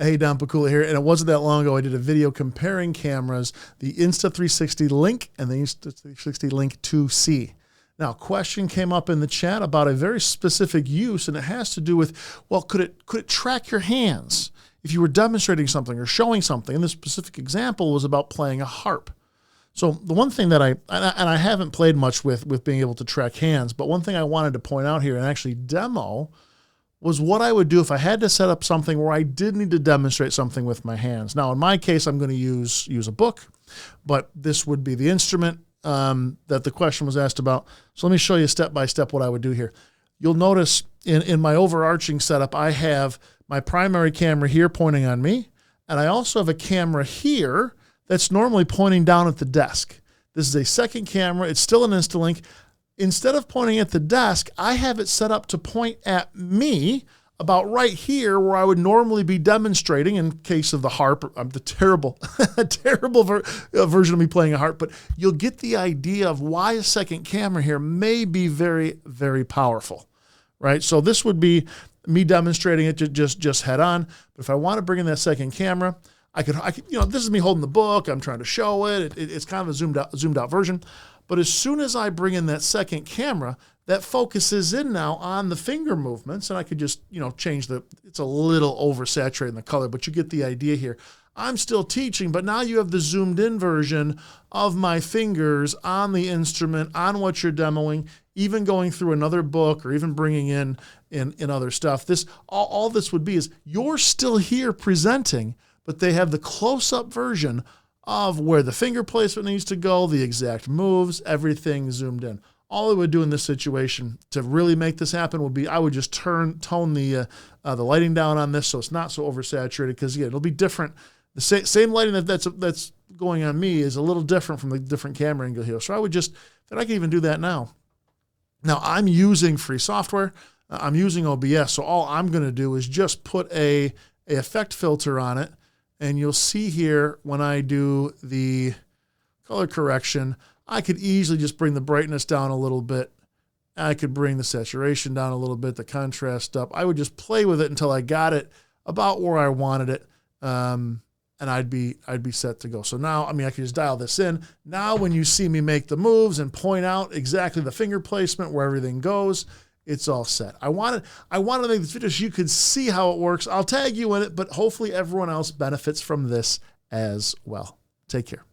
Hey, Don Pikula here, and it wasn't that long ago I did a video comparing cameras, the Insta360 Link and the Insta360 Link 2C. Now, a question came up in the chat about a very specific use, and it has to do with, well, could it track your hands if you were demonstrating something or showing something? And this specific example was about playing a harp. So the one thing that I haven't played much with being able to track hands, but one thing I wanted to point out here and actually demo was what I would do if I had to set up something where I did need to demonstrate something with my hands. Now, in my case, I'm going to use a book, but this would be the instrument that the question was asked about. So let me show you step by step what I would do here. You'll notice in my overarching setup, I have my primary camera here pointing on me, and I also have a camera here that's normally pointing down at the desk. This is a second camera. It's still an Instalink. Instead of pointing at the desk, I have it set up to point at me about right here where I would normally be demonstrating in case of the harp. I'm the terrible version of me playing a harp, but you'll get the idea of why a second camera here may be very, very powerful, right? So this would be me demonstrating it just head on. But if I want to bring in that second camera, I could, this is me holding the book. I'm trying to show it. It's kind of a zoomed out version. But as soon as I bring in that second camera, that focuses in now on the finger movements, and I could just, change it's a little oversaturating the color, but you get the idea here. I'm still teaching, but now you have the zoomed in version of my fingers on the instrument, on what you're demoing, even going through another book or even bringing in other stuff. All this would be is you're still here presenting, but they have the close-up version of where the finger placement needs to go, the exact moves, everything zoomed in. All I would do in this situation to really make this happen would be I would just tone the lighting down on this so it's not so oversaturated, because again, it'll be different. The same lighting that's going on me is a little different from the different camera angle here. So I can even do that now. Now I'm using free software. I'm using OBS, so all I'm going to do is just put a effect filter on it. And you'll see here when I do the color correction, I could easily just bring the brightness down a little bit. I could bring the saturation down a little bit, the contrast up. I would just play with it until I got it about where I wanted it, and I'd be set to go. So now, I could just dial this in. Now when you see me make the moves and point out exactly the finger placement, where everything goes, it's all set. I wanted to make this video so you could see how it works. I'll tag you in it, but hopefully everyone else benefits from this as well. Take care.